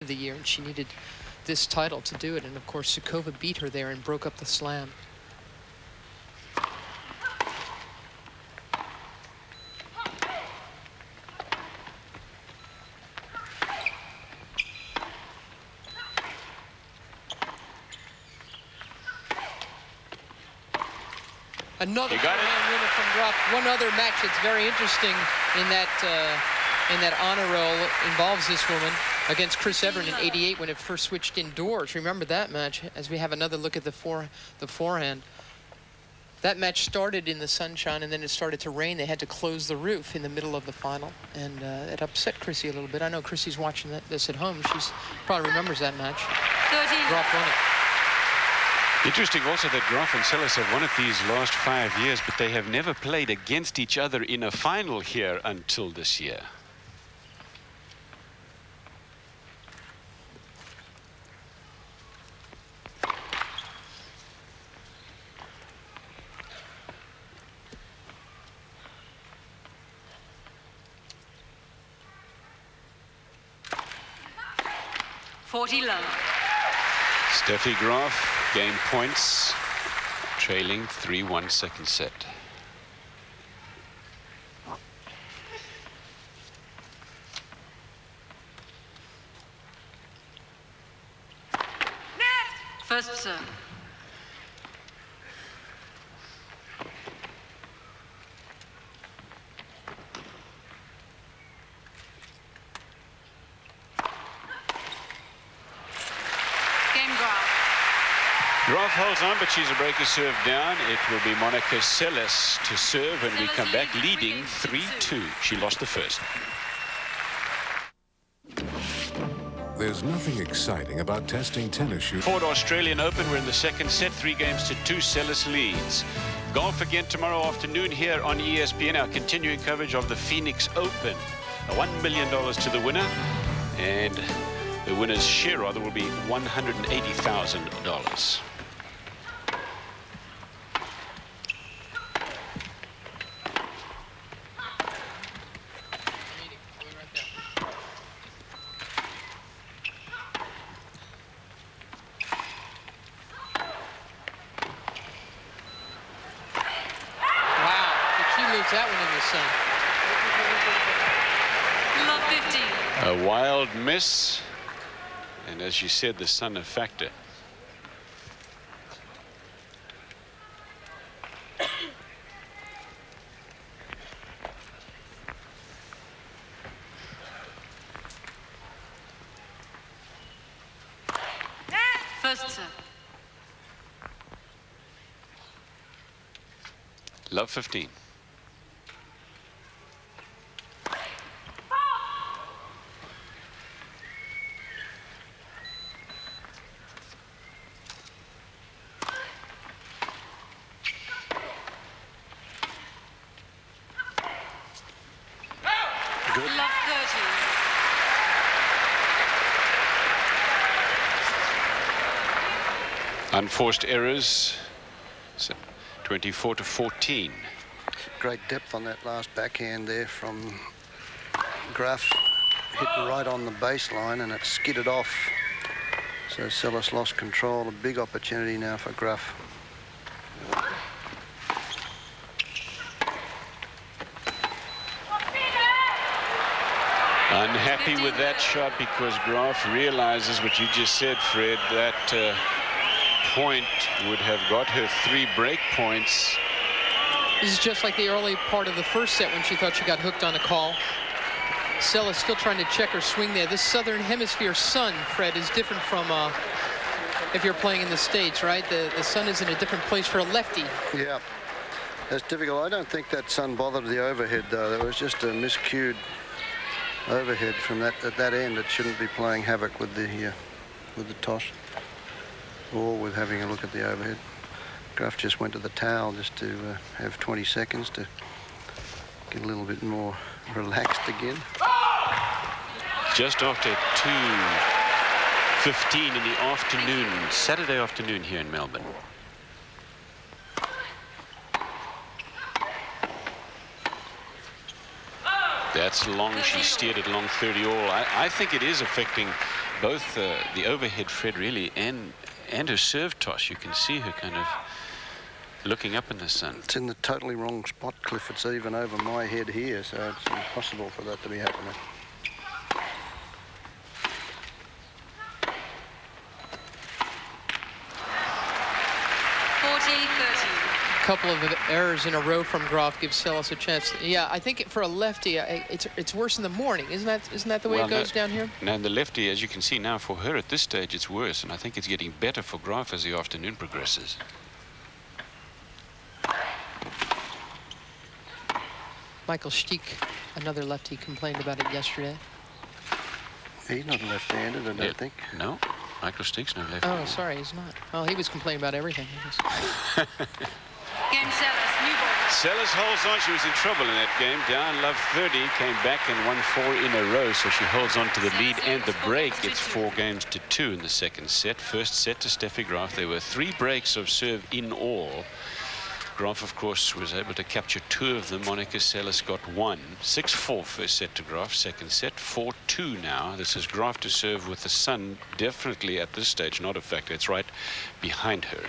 of the year, and she needed this title to do it. And of course, Sukova beat her there and broke up the slam. Another winner from Graf. One other match that's very interesting in that honor roll involves this woman against Chris Everen in '88 when it first switched indoors. Remember that match? As we have another look at the forehand. That match started in the sunshine and then it started to rain. They had to close the roof in the middle of the final, and it upset Chrissy a little bit. I know Chrissy's watching this at home. She's probably remembers that match. Graf won it. Interesting also that Graf and Seles have won it these last 5 years, but they have never played against each other in a final here until this year. Steffi Graf, game points, trailing 3-1 second set. First serve. Graf holds on, but she's a breaker serve down. It will be Monica Seles to serve, and we come back leading 3-2. She lost the first. There's nothing exciting about testing tennis shoes. Ford Australian Open, we're in the second set, 3-2. Seles leads. Golf again tomorrow afternoon here on ESPN, our continuing coverage of the Phoenix Open. $1 million to the winner, and the winner's share rather will be $180,000. That one in the sun. Love 15. A wild miss, and as you said, the sun a factor. First serve. Love 15. Good. Love 30. Unforced errors, so 24-14. Great depth on that last backhand there from Graf. Hit right on the baseline and it skidded off. So Seles lost control. A big opportunity now for Graf. Unhappy with that shot because Graf realizes what you just said, Fred, that point would have got her 3 break points. This is just like the early part of the first set when she thought she got hooked on a call. Seles still trying to check her swing there. This southern hemisphere sun, Fred, is different from if you're playing in the States, right? The sun is in a different place for a lefty. Yeah, that's difficult. I don't think that sun bothered the overhead, though. There was just a miscued overhead from at that end. It shouldn't be playing havoc with the toss or with having a look at the overhead. Graf just went to the towel just to have 20 seconds to get a little bit more relaxed again. Just after 2:15 in the afternoon, Saturday afternoon here in Melbourne. That's long. She steered it long 30 all. I think it is affecting both the overhead, Fred, really, and her serve toss. You can see her kind of looking up in the sun. It's in the totally wrong spot, Cliff. It's even over my head here, so it's impossible for that to be happening. A couple of errors in a row from Graf gives Seles a chance. Yeah, I think for a lefty, it's worse in the morning. Isn't that the way it goes down here? Now, the lefty, as you can see now, for her at this stage, it's worse, and I think it's getting better for Graf as the afternoon progresses. Michael Stiek, another lefty, complained about it yesterday. He's not left-handed, I don't think. No, Michael Stiek's no left. Oh, sorry, he's not. Well, he was complaining about everything. Game Seles, new ball. Seles holds on. She was in trouble in that game. Down love 30, came back and won 4 in a row, so she holds on to the lead and the break. It's 4 games to 2 in the second set. First set to Steffi Graf. There were 3 breaks of serve in all. Graf, of course, was able to capture 2 of them. Monica Seles got 1. 6-4 first set to Graf. Second set, 4-2 now. This is Graf to serve with the sun. Definitely at this stage not a factor. It's right behind her.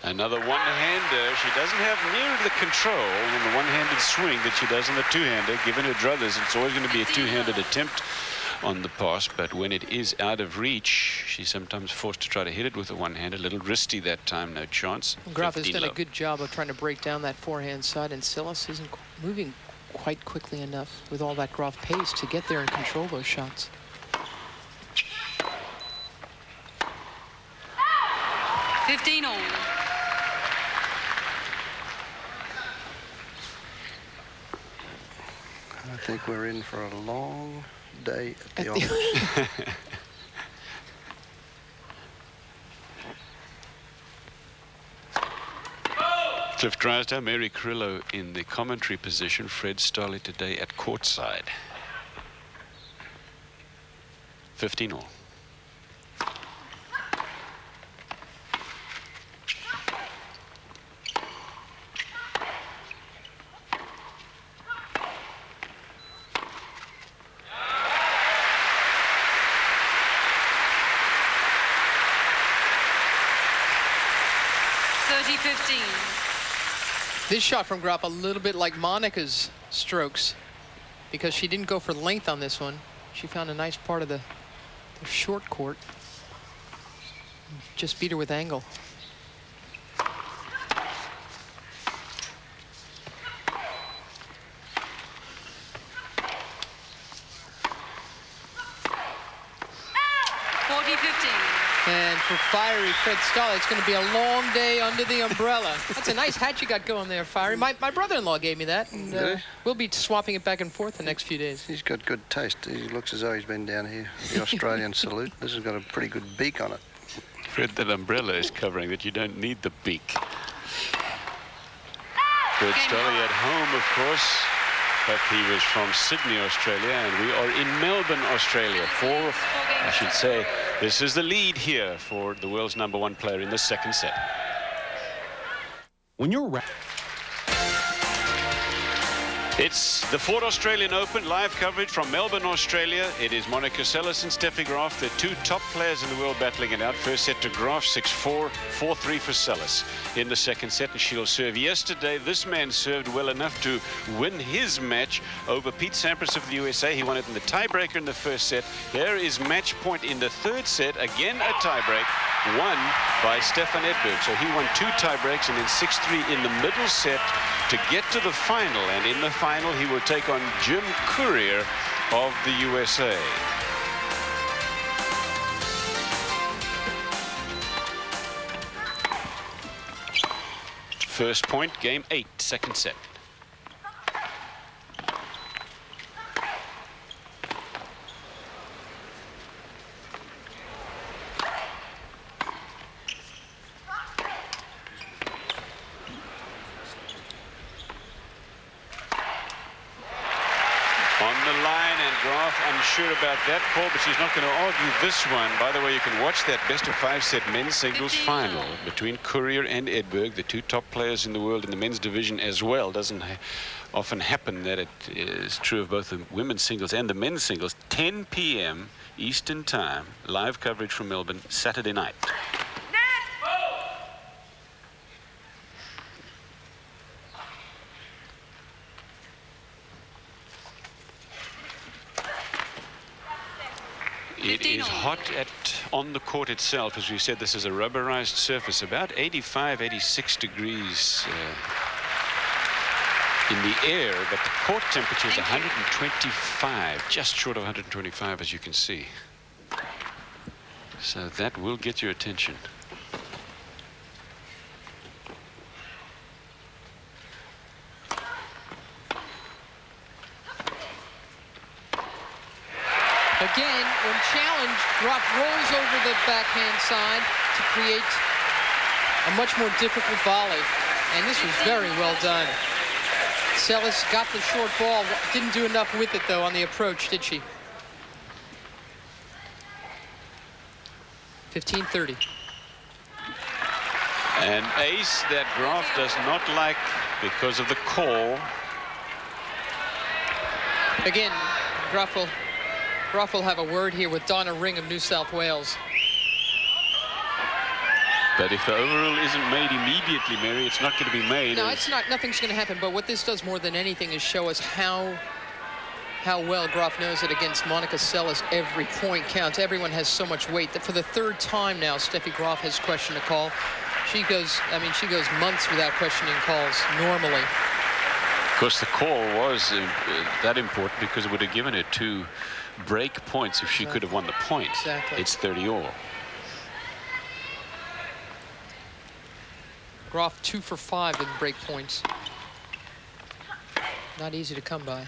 Another one-hander. She doesn't have near the control in the one-handed swing that she does in the two-hander. Given her druthers, it's always going to be a two-handed attempt on the pass, but when it is out of reach, she's sometimes forced to try to hit it with a one-hander. A little wristy that time, no chance. Graf has done a good job of trying to break down that forehand side, and Seles isn't moving quite quickly enough with all that Graf pace to get there and control those shots. All. I think we're in for a long day at the office. Cliff Drysdale, Mary Carrillo in the commentary position. Fred Starley today at courtside. 15 all. This shot from Graf a little bit like Monica's strokes, because she didn't go for length on this one. She found a nice part of the short court. Just beat her with angle. And for fiery Fred Starley, it's going to be a long day under the umbrella. That's a nice hat you got going there, Fiery. My brother-in-law gave me that, and we'll be swapping it back and forth the next few days. He's got good taste. He looks as though he's been down here. The Australian salute. This has got a pretty good beak on it. Fred, that umbrella is covering that. You don't need the beak. Fred Starley at home, of course. But he was from Sydney, Australia, and we are in Melbourne, Australia. I should say, this is the lead here for the world's #1 player in the second set. When you're It's the Ford Australian Open, live coverage from Melbourne, Australia. It is Monica Seles and Steffi Graf, the 2 top players in the world, battling it out. First set to Graf, 6-4, 4-3 for Seles in the second set, and she'll serve. Yesterday, this man served well enough to win his match over Pete Sampras of the USA. He won it in the tiebreaker in the first set. There is match point in the third set. Again, a tiebreak, won by Stefan Edberg. So he won 2 tiebreaks and then 6-3 in the middle set to get to the final. And in the final, he will take on Jim Courier of the USA. First point, game 8, second set. On the line, and Graf unsure about that call, but she's not going to argue this one. By the way, you can watch that best-of-5 set men's singles final between Courier and Edberg, the 2 top players in the world in the men's division as well. Doesn't often happen that it is true of both the women's singles and the men's singles. 10 p.m. Eastern Time, live coverage from Melbourne, Saturday night. It is hot on the court itself. As we said, this is a rubberized surface, about 85, 86 degrees in the air, but the court temperature is 125, just short of 125, as you can see. So that will get your attention. Again, when challenged, Graf rolls over the backhand side to create a much more difficult volley. And this was very well done. Seles got the short ball. Didn't do enough with it, though, on the approach, did she? 15-30. An ace that Graf does not like because of the call. Again, Graf will have a word here with Donna Ring of New South Wales. But if the overrule isn't made immediately, Mary, it's not going to be made. No, it's not. Nothing's going to happen. But what this does more than anything is show us how well Graf knows it against Monica Seles. Every point counts. Everyone has so much weight that for the 3rd time now, Steffi Graf has questioned a call. She goes months without questioning calls normally. Of course, the call was that important because it would have given her 2 break points if she could have won the point. Exactly. It's 30-all. Graf 2 for 5 in break points. Not easy to come by.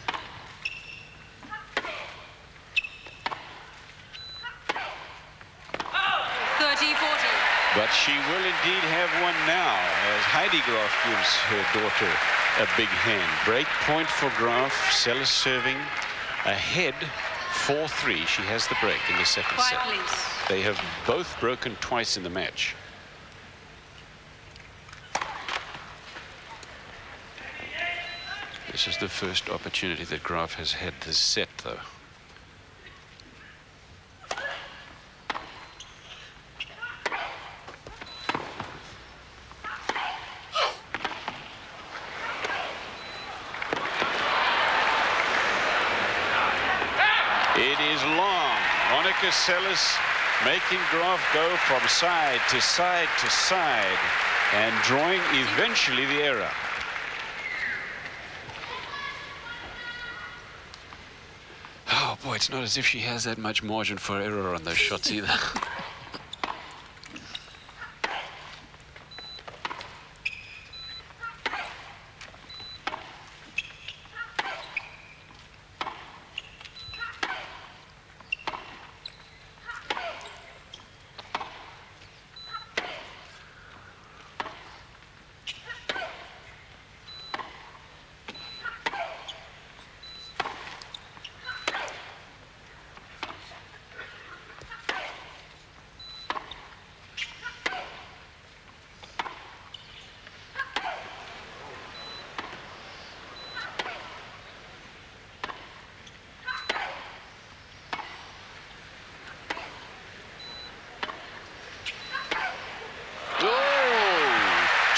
But she will indeed have one now, as Heidi Graf gives her daughter a big hand. Break point for Graf. Seles serving ahead 4-3. She has the break in the second set. They have both broken twice in the match. This is the first opportunity that Graf has had this set, though. It is long. Monica Seles making Graf go from side to side to side and drawing eventually the error. Oh boy, it's not as if she has that much margin for error on those shots either.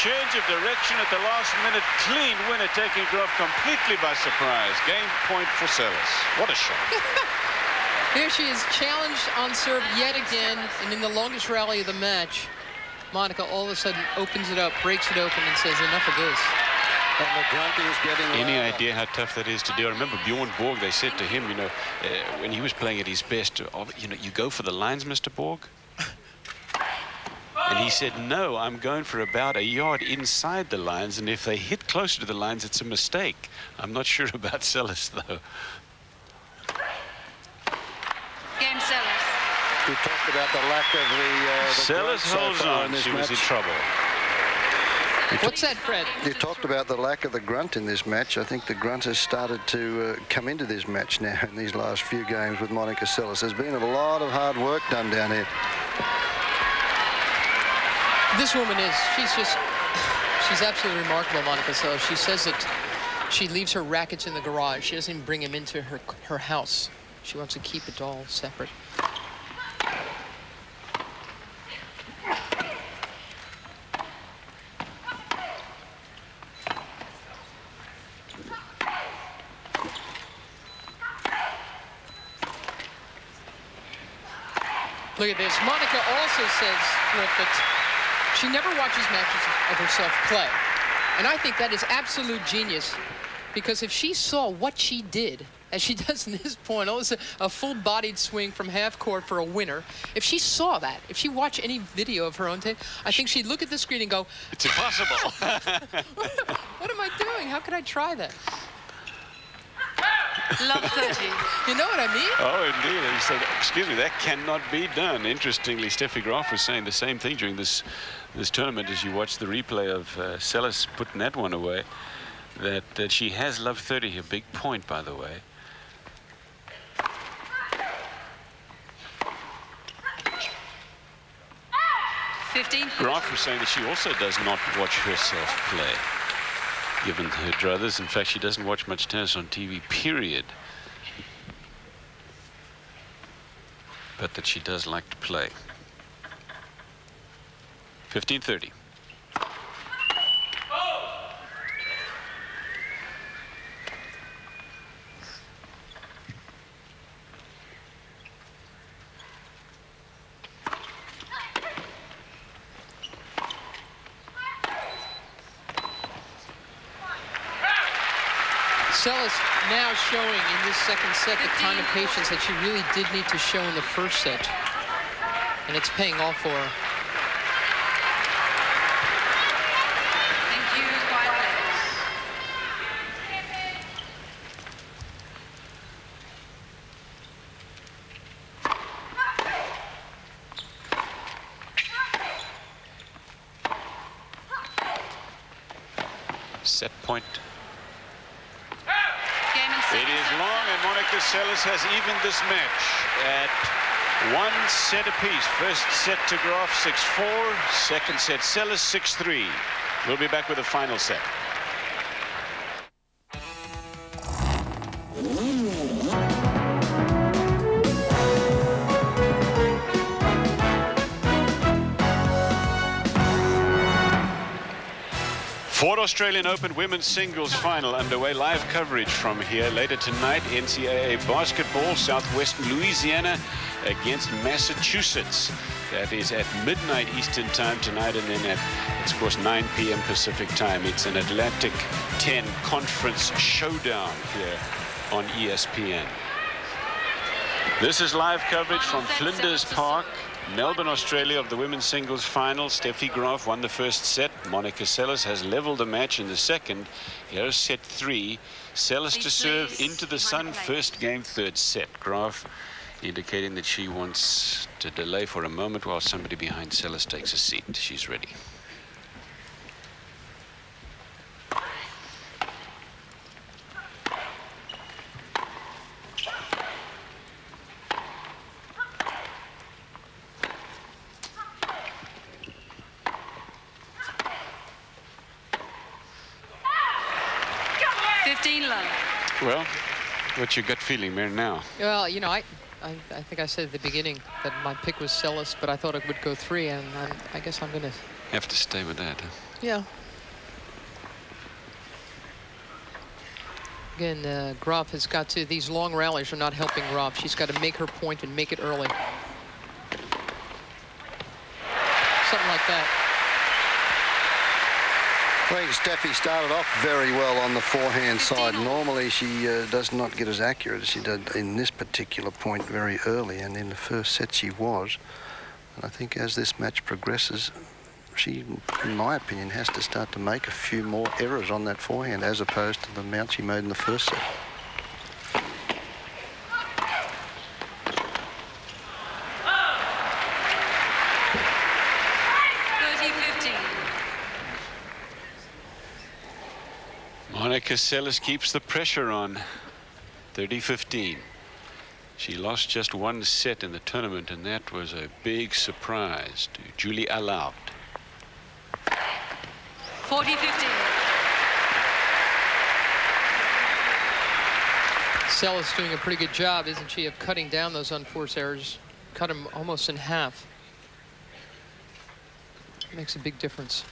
Change of direction at the last minute. Clean winner, taking Graf completely by surprise. Game point for Seles. What a shot. Here she is challenged on serve yet again, and in the longest rally of the match, Monica all of a sudden opens it up, breaks it open, and says, enough of this. Any idea how tough that is to do? I remember Bjorn Borg, they said to him, you know, when he was playing at his best, you know, you go for the lines, Mr. Borg. And he said, no, I'm going for about a yard inside the lines, and if they hit closer to the lines, it's a mistake. I'm not sure about Seles, though. Game Seles. We talked about the lack of the Seles holds on. She was in trouble. What's that, Fred? You talked about the lack of the grunt in this match. I think the grunt has started to come into this match now in these last few games with Monica Seles. There's been a lot of hard work done down here. This woman she's absolutely remarkable, Monica Seles. She says that she leaves her rackets in the garage. She doesn't even bring them into her house. She wants to keep it all separate. Look at this. Monica also says, Griff, that she never watches matches of herself play. And I think that is absolute genius, because if she saw what she did, as she does in this point, almost a full-bodied swing from half court for a winner, if she saw that, if she watched any video of her own tape, I think she'd look at the screen and go, it's impossible. what am I doing? How could I try that? Love 30. You know what I mean? Oh, indeed. He said, excuse me, that cannot be done. Interestingly, Steffi Graf was saying the same thing during this tournament as you watch the replay of Seles putting that one away, that she has love 30 here. Big point, by the way. Graf was saying that she also does not watch herself play, given her druthers. In fact, she doesn't watch much tennis on TV, period. But that she does like to play. 15-30. Seles now showing in this second set the kind of patience that she really did need to show in the first set. And it's paying off for her. Thank you, quiet players. Set point. It is long, and Monica Seles has evened this match at 1 set apiece. First set to Graf, 6-4. Second set, Seles, 6-3. We'll be back with the final set. Ford Australian Open Women's Singles Final underway. Live coverage from here. Later tonight, NCAA basketball, Southwestern Louisiana against Massachusetts. That is at midnight Eastern time tonight, and then it's of course 9 p.m. Pacific time. It's an Atlantic 10 conference showdown here on ESPN. This is live coverage from Flinders Park, Melbourne, Australia, of the women's singles final. Steffi Graf won the first set. Monica Seles has leveled the match in the second. Here's set 3. Seles to serve into the sun. First game, third set. Graf indicating that she wants to delay for a moment while somebody behind Seles takes a seat. She's ready. Well, what's your gut feeling there now? Well, you know, I think I said at the beginning that my pick was Seles, but I thought it would go 3, and I guess I'm going to have to stay with that. Huh? Yeah. Again, Graf has got to, these long rallies are not helping Graf. She's got to make her point and make it early. Something like that. I think Steffi started off very well on the forehand side. Normally she does not get as accurate as she did in this particular point very early, and in the first set she was. And I think as this match progresses, she, in my opinion, has to start to make a few more errors on that forehand as opposed to the amount she made in the first set. Monica Seles keeps the pressure on. 30-15. She lost just one set in the tournament, and that was a big surprise to Julie Allard. 40-15. Seles doing a pretty good job, isn't she, of cutting down those unforced errors. Cut them almost in half. Makes a big difference.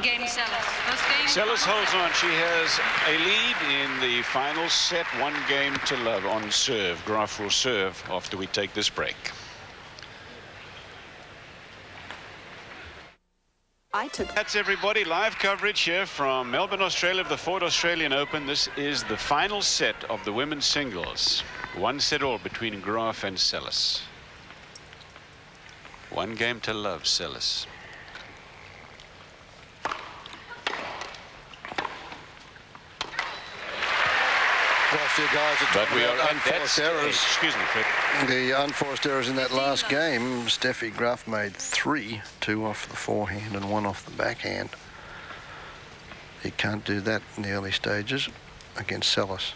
Game Seles. First game. Seles holds on. She has a lead in the final set, 1 game to love on serve. Graf will serve after we take this break. That's everybody. Live coverage here from Melbourne, Australia, of the Ford Australian Open. This is the final set of the women's singles. 1 set all between Graf and Seles. 1 game to love, Seles. But we are unforced errors. Excuse me, Fred. The unforced errors in that last game, Steffi Graf made 3, 2 off the forehand and 1 off the backhand. He can't do that in the early stages against Seles.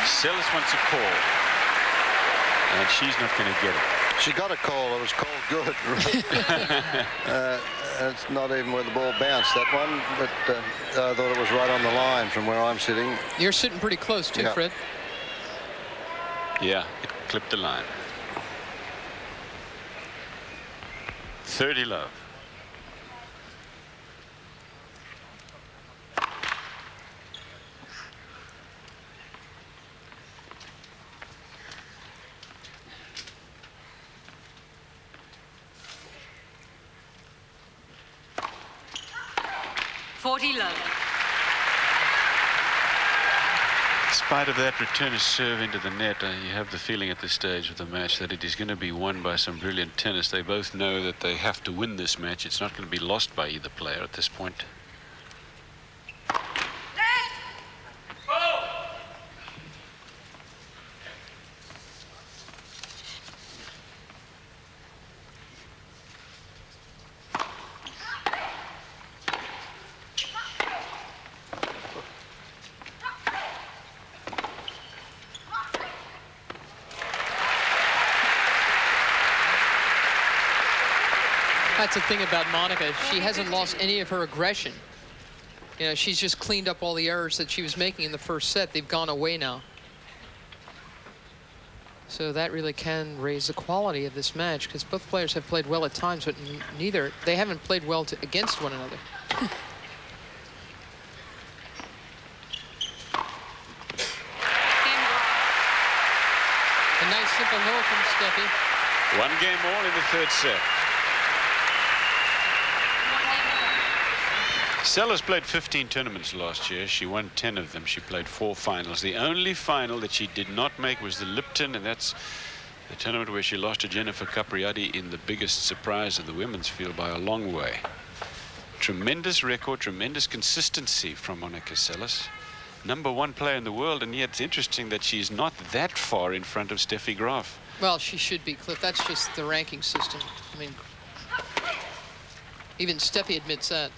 Seles wants a call, and she's not going to get it. She got a call. It was called good. It's not even where the ball bounced, that one, but I thought it was right on the line from where I'm sitting. You're sitting pretty close, too, Yeah. Fred. Yeah, it clipped the line. 30 love. In spite of that return of serve into the net, you have the feeling at this stage of the match that it is going to be won by some brilliant tennis. They both know that they have to win this match. It's not going to be lost by either player at this point. That's the thing about Monica. She hasn't lost any of her aggression. You know, she's just cleaned up all the errors that she was making in the first set. They've gone away now. So that really can raise the quality of this match, because both players have played well at times, but they haven't played well against one another. A nice simple no from Steffi. 1 game all in the 3rd set. Seles played 15 tournaments last year. She won 10 of them. She played 4 finals. The only final that she did not make was the Lipton, and that's the tournament where she lost to Jennifer Capriati in the biggest surprise of the women's field by a long way. Tremendous record, tremendous consistency from Monica Seles. #1 player in the world, and yet it's interesting that she's not that far in front of Steffi Graf. Well, she should be, Cliff. That's just the ranking system. I mean, even Steffi admits that.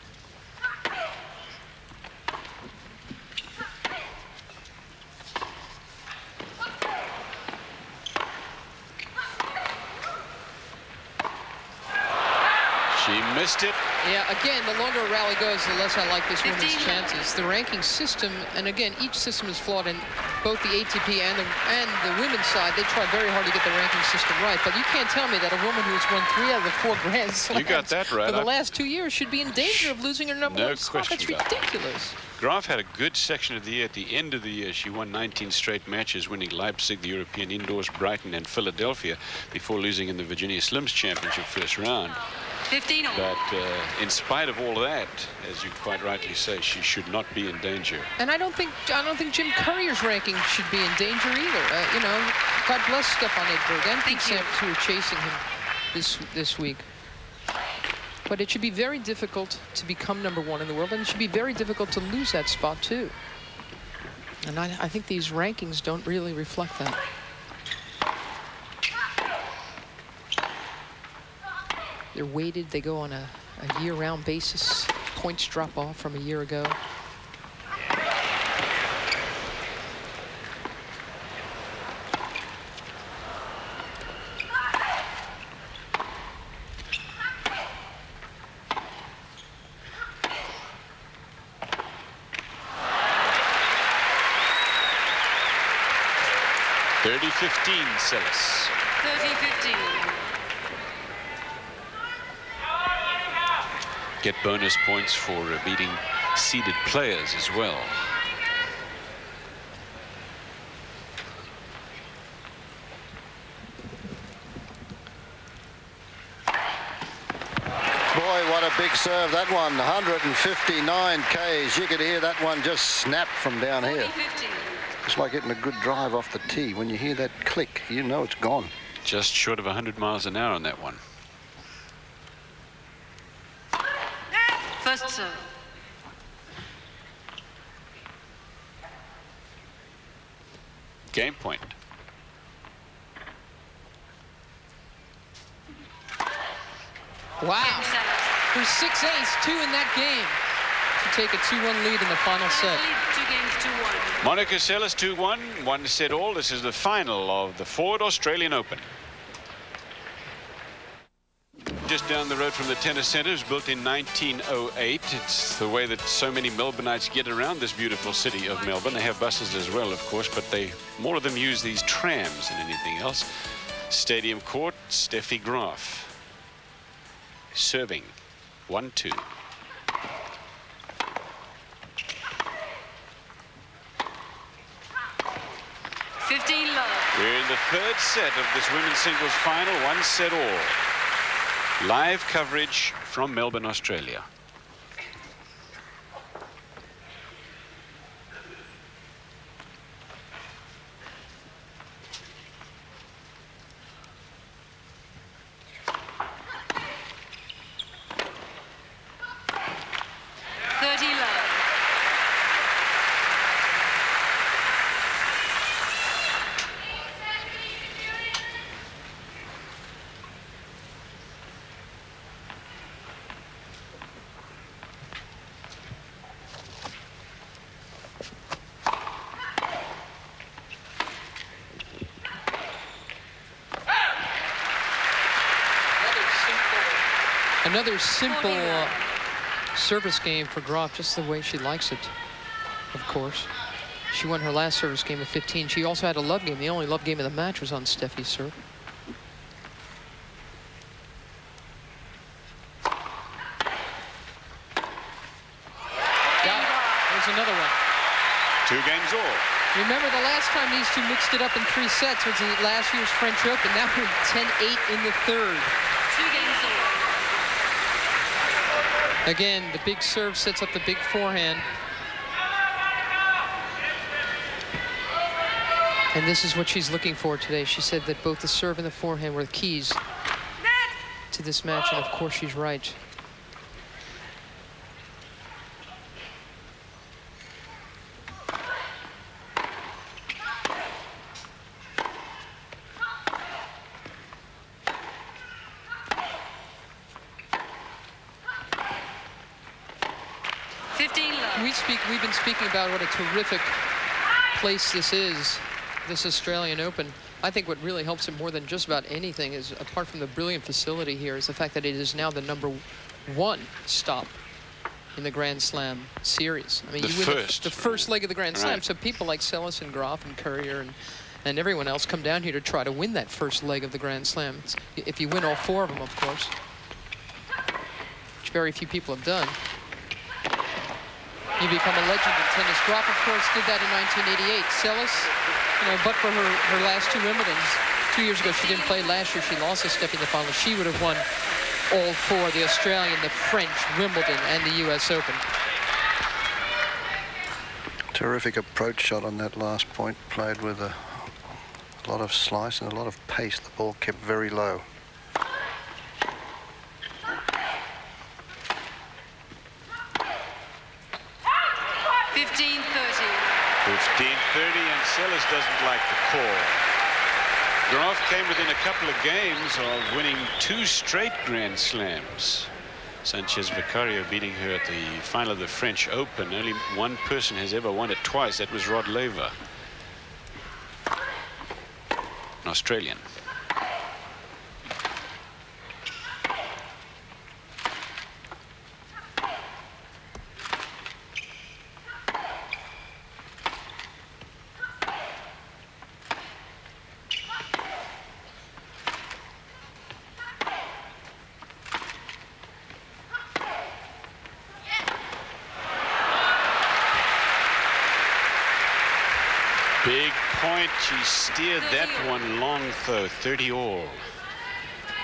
She missed it. Yeah, again, the longer a rally goes, the less I like this woman's chances. The ranking system, and again, each system is flawed in both the ATP and the women's side. They try very hard to get the ranking system right, but you can't tell me that a woman who has won 3 out of the 4 Grand Slams You got that right. for the last 2 years should be in danger of losing her #1 spot. That's ridiculous. Graf had a good section of the year. At the end of the year, she won 19 straight matches, winning Leipzig, the European Indoors, Brighton, and Philadelphia, before losing in the Virginia Slims Championship first round. 15 all. But in spite of all that, as you quite rightly say, she should not be in danger. And I don't think Jim Courier's ranking should be in danger either. You know, God bless Stefan Edberg and Pete Sampras who are chasing him this week. But it should be very difficult to become #1 in the world, and it should be very difficult to lose that spot too. And I think these rankings don't really reflect that. They're weighted. They go on a year-round basis. Points drop off from a year ago. Seles. 30-15. Get bonus points for beating seeded players as well. Boy, what a big serve that one. 159 Ks. You could hear that one just snap from down here. 40-15. It's like getting a good drive off the tee. When you hear that click, you know it's gone. Just short of 100 miles an hour on that one. First serve. Game point. Wow. Game Seles. For 6-ace, 2 in that game to take a 2-1 lead in the final set. Leads 2 games to 1. Monica Seles 2-1, 1 set all. This is the final of the Ford Australian Open. Just down the road from the tennis center, it was built in 1908. It's the way that so many Melbourneites get around this beautiful city of Melbourne. They have buses as well, of course, but more of them use these trams than anything else. Stadium court, Steffi Graf. Serving, 1-2. We're in the third set of this women's singles final, 1 set all. Live coverage from Melbourne, Australia. Another simple service game for Graf, just the way she likes it, of course. She won her last service game of 15. She also had a love game. The only love game of the match was on Steffi's serve. Got it. There's another one. 2 games all. Remember, the last time these two mixed it up in 3 sets was in last year's French Open. Now we're 10-8 in the third. 2 games all. Again, the big serve sets up the big forehand. And this is what she's looking for today. She said that both the serve and the forehand were the keys to this match, and of course she's right. We've been speaking about what a terrific place this is, this Australian Open. I think what really helps it more than just about anything is, apart from the brilliant facility here, is the fact that it is now the #1 stop in the Grand Slam series. I mean, you win the first leg of the Grand Slam, so people like Seles and Graf and Courier and everyone else come down here to try to win that first leg of the Grand Slam. If you win all 4 of them, of course, which very few people have done. you become a legend in tennis. Graf, of course, did that in 1988. Seles, but for her last 2 Wimbledons, 2 years ago, she didn't play. Last year, she lost to Steffi in the final. She would have won all 4, the Australian, the French, Wimbledon, and the U.S. Open. Terrific approach shot on that last point, played with a lot of slice and a lot of pace. The ball kept very low. 15-30. 15-30, and Seles doesn't like the call. Graf came within a couple of games of winning 2 straight Grand Slams. Sanchez Vicario beating her at the final of the French Open. Only one person has ever won it twice. That was Rod Laver, an Australian. Big point. She steered that one long, though. 30 all.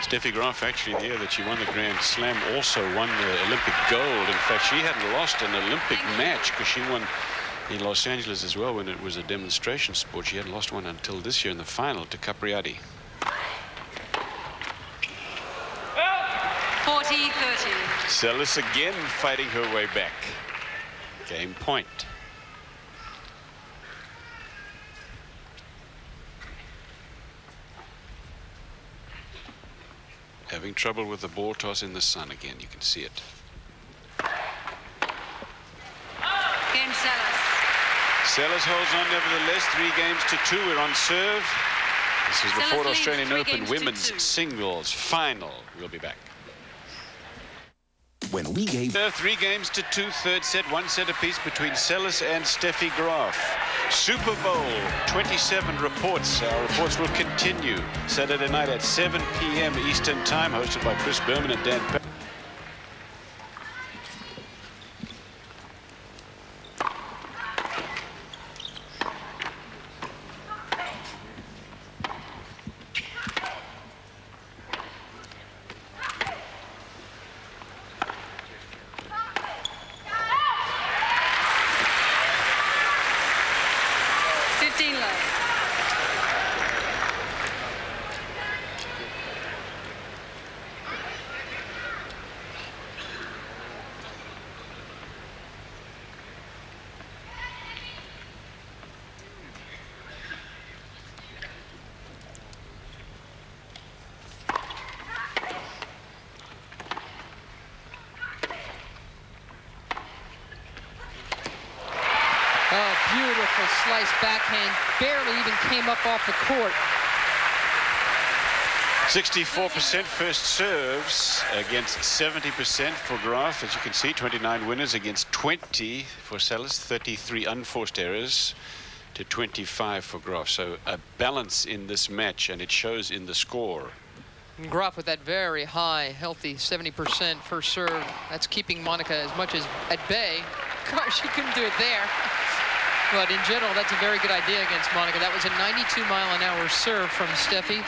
Steffi Graf, actually, the year that she won the Grand Slam, also won the Olympic gold. In fact, she hadn't lost an Olympic match because she won in Los Angeles as well when it was a demonstration sport. She hadn't lost one until this year in the final to Capriati. 40-30. Seles again fighting her way back. Game point. Having trouble with the ball toss in the sun again. You can see it. Game Seles. Seles holds on nevertheless. 3 games to 2. We're on serve. This is the Seles Ford leads Australian 3 Open games to women's 2. singles final. We'll be back. When we gave 3 games to 2, third set, 1 set apiece between Seles and Steffi Graf. Super Bowl 27 reports. Our reports will continue Saturday night at 7 p.m. Eastern Time, hosted by Chris Berman and Dan Pe Oh, beautiful slice backhand. Barely even came up off the court. 64% first serves against 70% for Graf. As you can see, 29 winners against 20 for Seles, 33 unforced errors to 25 for Graf. So a balance in this match, and it shows in the score. And Graf with that very high, healthy 70% first serve. That's keeping Monica as much as at bay. Gosh, she couldn't do it there. But in general, that's a very good idea against Monica. That was a 92-mile-an-hour serve from Steffi.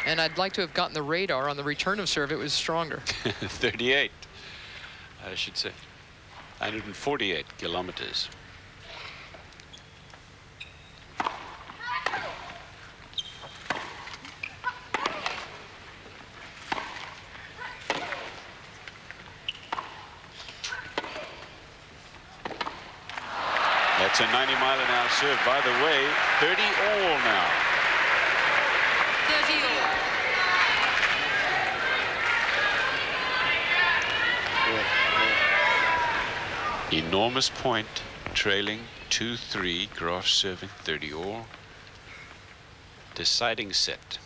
And I'd like to have gotten the radar on the return of serve. It was stronger. 38, I should say. 148 kilometers. That's a 90-mile-an-hour serve. By the way, 30 all now. 30 all. Enormous point, trailing 2-3. Graf serving 30 all. Deciding set.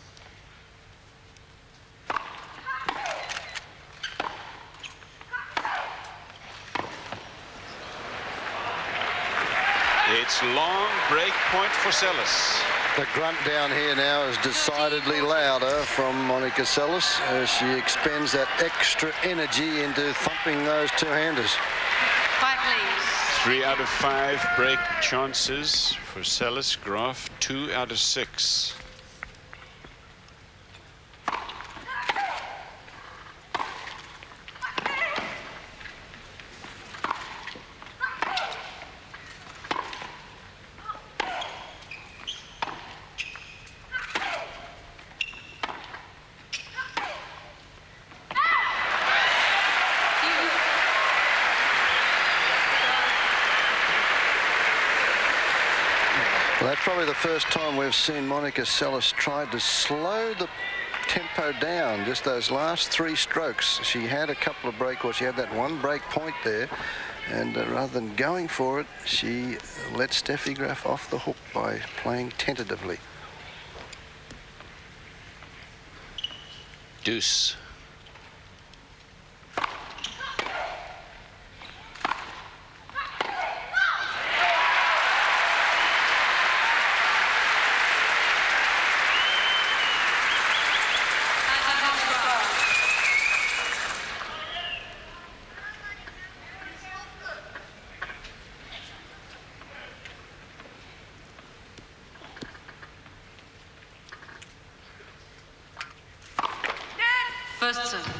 It's long break point for Seles. The grunt down here now is decidedly louder from Monica Seles as she expends that extra energy into thumping those two-handers. Quiet, please. 3 out of 5 break chances for Seles. Graf 2 out of 6. Well, that's probably the first time we've seen Monica Seles try to slow the tempo down. Just those last 3 strokes. She had a couple of break, or she had that one break point there. And rather than going for it, she let Steffi Graf off the hook by playing tentatively. Deuce. First serve.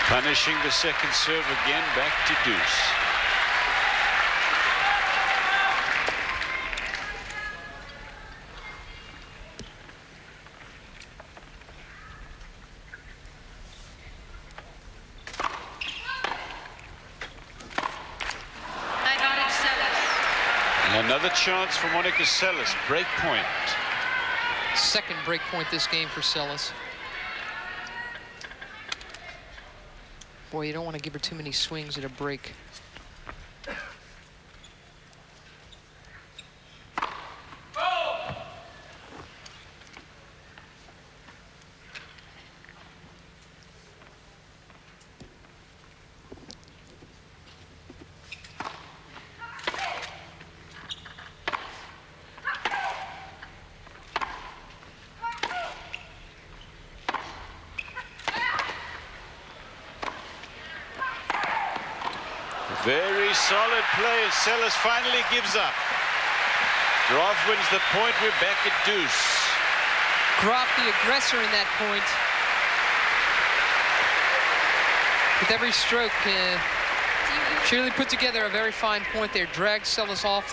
Punishing the second serve again, back to deuce. Advantage Seles. And another chance for Monica Seles, break point. Second break point this game for Seles. Boy, you don't want to give her too many swings at a break. Very solid play. Seles finally gives up. Graf wins the point. We're back at deuce. Graf, the aggressor in that point. With every stroke, she really put together a very fine point there. Dragged Seles off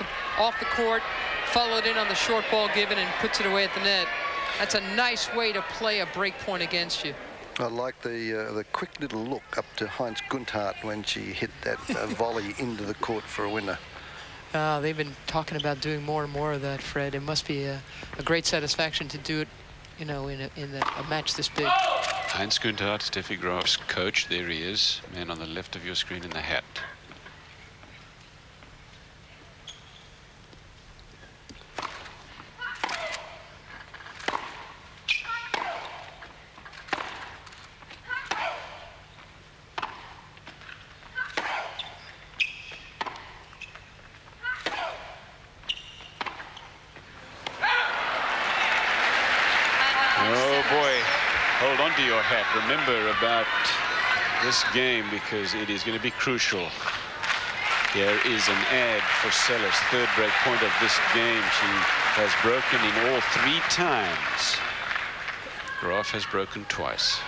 the court, followed in on the short ball given, and puts it away at the net. That's a nice way to play a break point against you. I like the quick little look up to Heinz Gunthardt when she hit that volley into the court for a winner. They've been talking about doing more and more of that, Fred. It must be a great satisfaction to do it, you know, in a match this big. Heinz Gunthardt, Steffi Graf's coach. There he is, man on the left of your screen in the hat. Hold on to your hat. Remember about this game because it is going to be crucial. Here is an ad for Seles. Third break point of this game. She has broken in all 3 times. Graf has broken twice.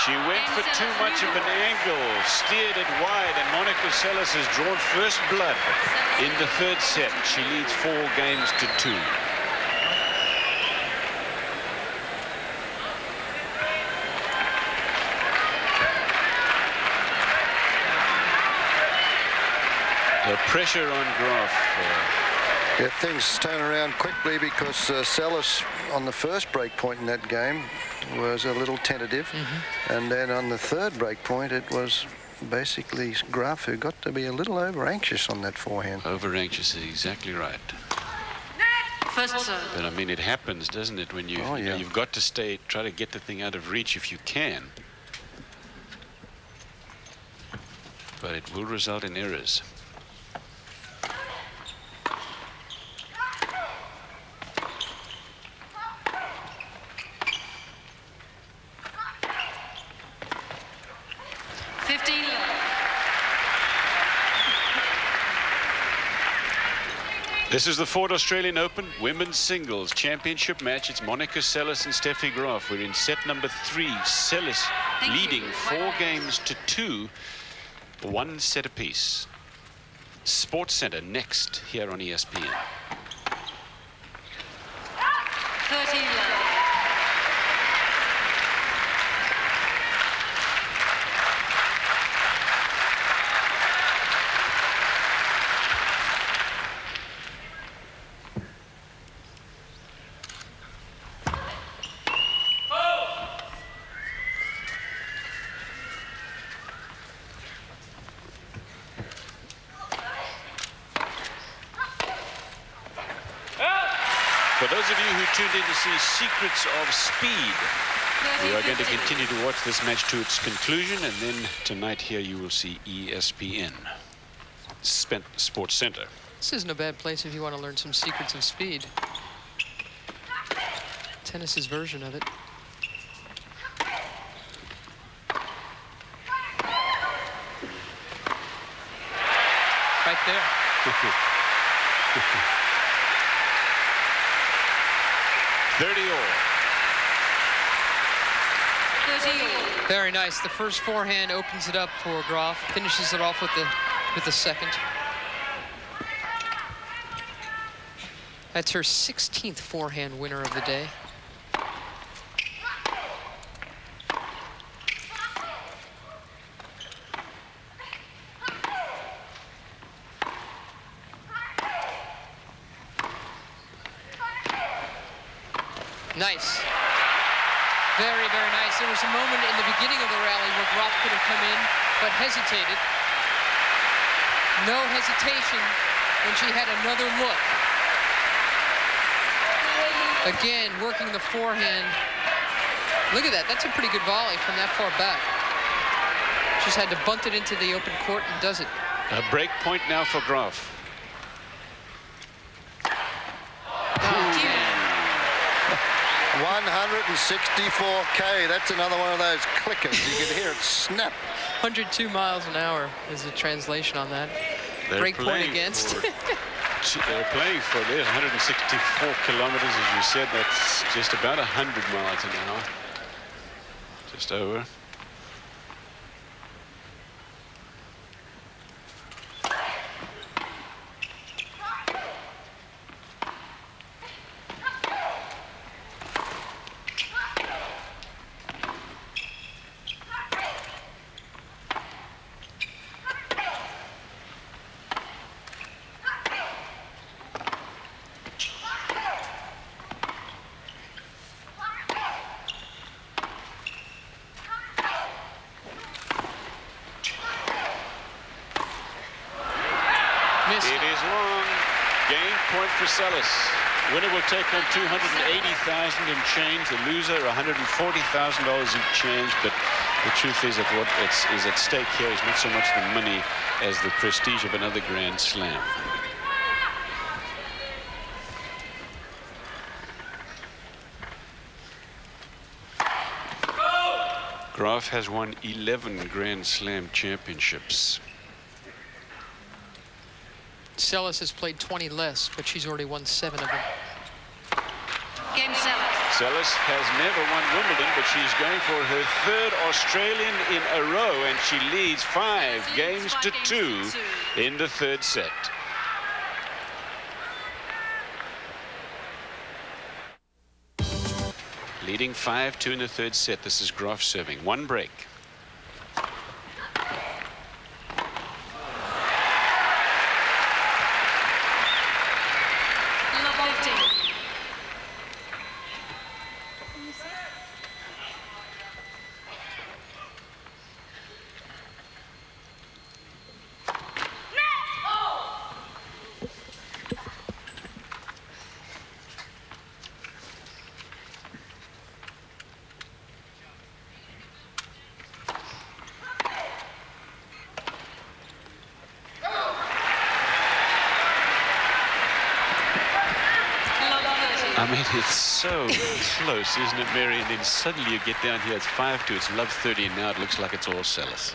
She went for too much of an angle, steered it wide, and Monica Seles has drawn first blood in the third set. She leads 4 games to 2. A Pressure on Graf. Yeah, things turn around quickly because Seles on the first break point in that game was a little tentative. And then on the third break point, it was basically Graf who got to be a little over-anxious on that forehand. Over-anxious is exactly right. First serve. But I mean, it happens, doesn't it, when you, you know, you've got to try to get the thing out of reach if you can. But it will result in errors. This is the Ford Australian Open Women's Singles Championship match. It's Monica Seles and Steffi Graf. We're in set number 3. Seles leading 4 games to 2, 1 set apiece. Sports Center next here on ESPN. 30 love. For those of you who tuned in to see Secrets of Speed, we are going to continue to watch this match to its conclusion, and then tonight here you will see ESPN Sports Center. This isn't a bad place if you want to learn some secrets of speed. Tennis's version of it. Right there. 30 all. Very nice. The first forehand opens it up for Graf. Finishes it off with the second. That's her 16th forehand winner of the day. Nice. Very, very nice. There was a moment in the beginning of the rally where Graf could have come in, but hesitated. No hesitation when she had another look. Again, working the forehand. Look at that. That's a pretty good volley from that far back. Just had to bunt it into the open court and does it. A break point now for Graf. 164K. That's another one of those clickers. You can hear it snap. 102 miles an hour is the translation on that. Break point against. They're playing for this 164 kilometers, as you said. That's just about 100 miles an hour. Just over. It is long. Game point for Seles. Winner will take home $280,000 in change. The loser $140,000 in change. But the truth is that what is at stake here is not so much the money as the prestige of another Grand Slam. Graf has won 11 Grand Slam championships. Seles has played 20 less, but she's already won 7 of them. Game Seles. Seles has never won Wimbledon, but she's going for her 3rd Australian in a row, and she leads 5 games to 2 in the 3rd set. Leading 5-2 in the 3rd set. This is Graf serving. 1 break. I mean, it's so close, isn't it, Mary? And then suddenly you get down here, it's 5-2, it's love 30, and now it looks like it's all Seles.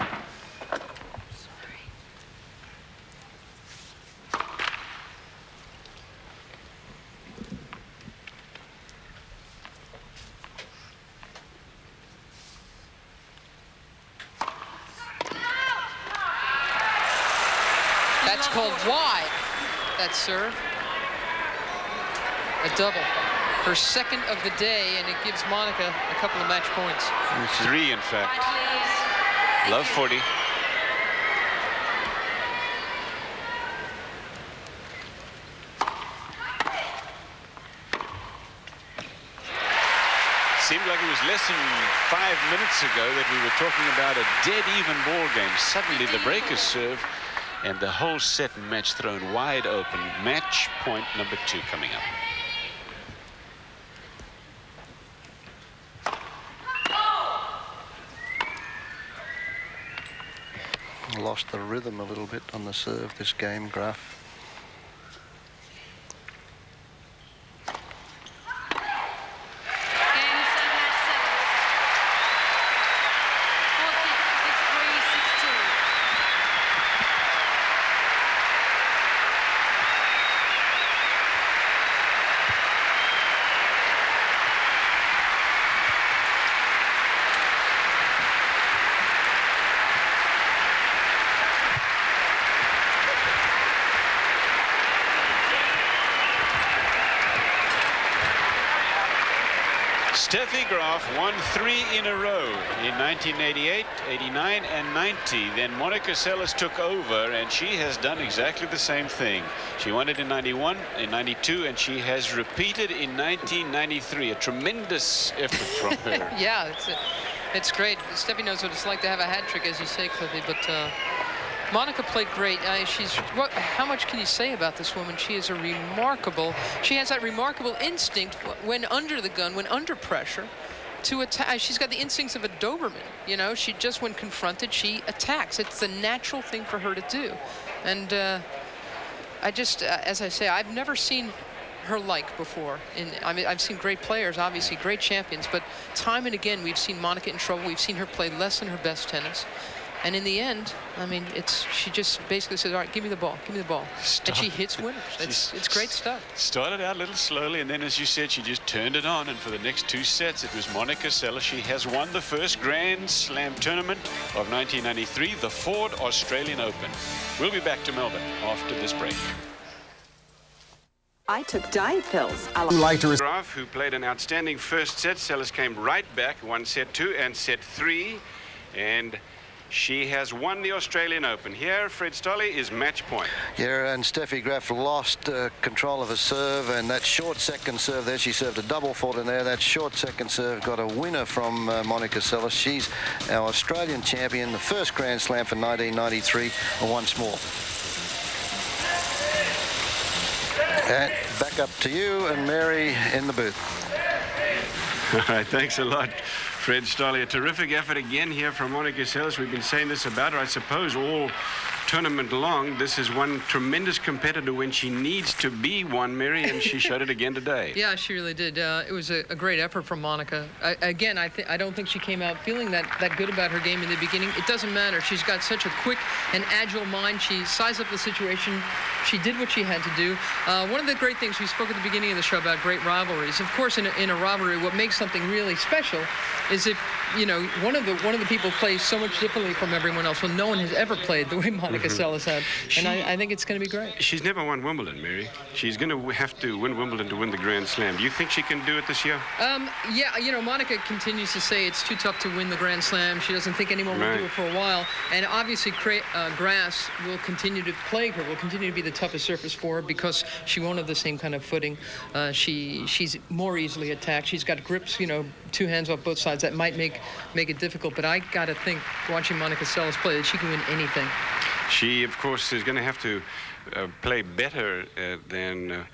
That's called wide, that serve. A double. Her second of the day, and it gives Monica a couple of match points. 3, in fact. Love 40. Seemed like it was less than 5 minutes ago that we were talking about a dead-even ball game. Suddenly the breakers serve, and the whole set and match thrown wide open. Match point number 2 coming up. Lost the rhythm a little bit on the serve this game, Graf. Steffi Graf won 3 in a row in 1988, 89, and 90. Then Monica Seles took over, and she has done exactly the same thing. She won it in 91, in 92, and she has repeated in 1993. A tremendous effort from her. Yeah, it's great. Steffi knows what it's like to have a hat trick, as you say, Cliffy, but Monica played great. How much can you say about this woman? She has that remarkable instinct when under the gun, when under pressure, to attack. She's got the instincts of a Doberman. You know, when confronted, she attacks. It's the natural thing for her to do. And as I say, I've never seen her like before. I mean, I've seen great players, obviously great champions, but time and again, we've seen Monica in trouble. We've seen her play less than her best tennis. And in the end, I mean, she just basically says, all right, give me the ball, give me the ball. And she hits winners. It's great stuff. Started out a little slowly, and then, as you said, she just turned it on. And for the next 2 sets, it was Monica Seles. She has won the first Grand Slam tournament of 1993, the Ford Australian Open. We'll be back to Melbourne after this break. I took diet pills. Graf, who played an outstanding first set. Seles came right back, won set 2 and set 3. And she has won the Australian Open. Here, Fred Stolle is match point. Yeah, and Steffi Graf lost control of her serve, and that short second serve there, she served a double fault in there. That short second serve got a winner from Monica Seles. She's our Australian champion, the first Grand Slam for 1993, once more. And back up to you and Mary in the booth. All right, thanks a lot, Fred Stolle. A terrific effort again here from Monica Seles. We've been saying this about her, I suppose, all tournament long. This is one tremendous competitor when she needs to be one, Mary, and she showed it again today. Yeah, she really did. It was a great effort from Monica. I don't think she came out feeling that good about her game in the beginning. It doesn't matter. She's got such a quick and agile mind. She sized up the situation. She did what she had to do. One of the great things, we spoke at the beginning of the show about great rivalries. Of course, in a rivalry, what makes something really special is if, you know, one of the people plays so much differently from everyone else. Well, no one has ever played the way Monica Seles had. And I think it's going to be great. She's never won Wimbledon, Mary. She's going to have to win Wimbledon to win the Grand Slam. Do you think she can do it this year? Yeah, you know, Monica continues to say it's too tough to win the Grand Slam. She doesn't think anyone will do it for a while. And obviously, grass will continue to plague her, will continue to be the toughest surface for her because she won't have the same kind of footing. She's more easily attacked. She's got grips, you know, 2 hands off both sides. That might make it difficult. But I got to think, watching Monica Seles play, that she can win anything. She, of course, is going to have to play better than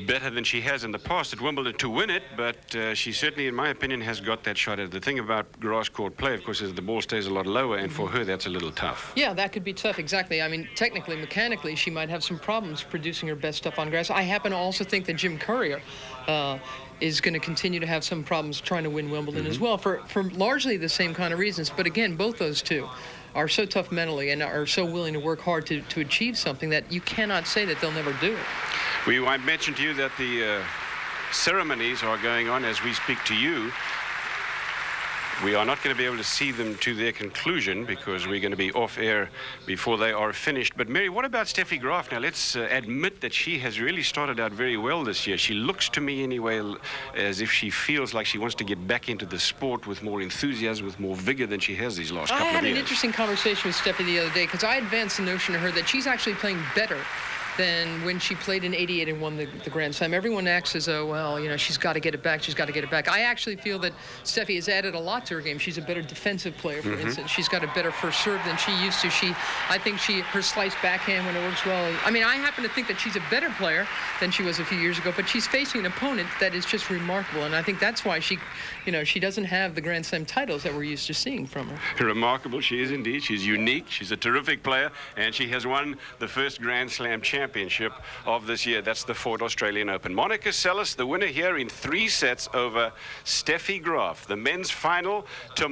better than she has in the past at Wimbledon to win it, but she certainly, in my opinion, has got that shot at it. The thing about grass court play, of course, is the ball stays a lot lower, and for her, that's a little tough. Yeah, that could be tough, exactly. I mean, technically, mechanically, she might have some problems producing her best stuff on grass. I happen to also think that Jim Courier is going to continue to have some problems trying to win Wimbledon as well, for largely the same kind of reasons. But again, both those two are so tough mentally and are so willing to work hard to achieve something that you cannot say that they'll never do it. I mentioned to you that the ceremonies are going on as we speak to you. We are not going to be able to see them to their conclusion because we're going to be off air before they are finished. But Mary, what about Steffi Graf? Now, let's admit that she has really started out very well this year. She looks to me anyway as if she feels like she wants to get back into the sport with more enthusiasm, with more vigor than she has these last couple of years. I had an interesting conversation with Steffi the other day because I advanced the notion to her that she's actually playing better than when she played in '88 and won the Grand Slam. Everyone acts as though, well, you know, she's got to get it back, she's got to get it back. I actually feel that Steffi has added a lot to her game. She's a better defensive player, for instance. She's got a better first serve than she used to. I think her slice backhand when it works well. I mean, I happen to think that she's a better player than she was a few years ago, but she's facing an opponent that is just remarkable, and I think that's why she doesn't have the Grand Slam titles that we're used to seeing from her. Remarkable, she is indeed. She's unique, she's a terrific player, and she has won the first Grand Slam championship of this year. That's the Ford Australian Open. Monica Seles, the winner here in 3 sets over Steffi Graf. The men's final tomorrow.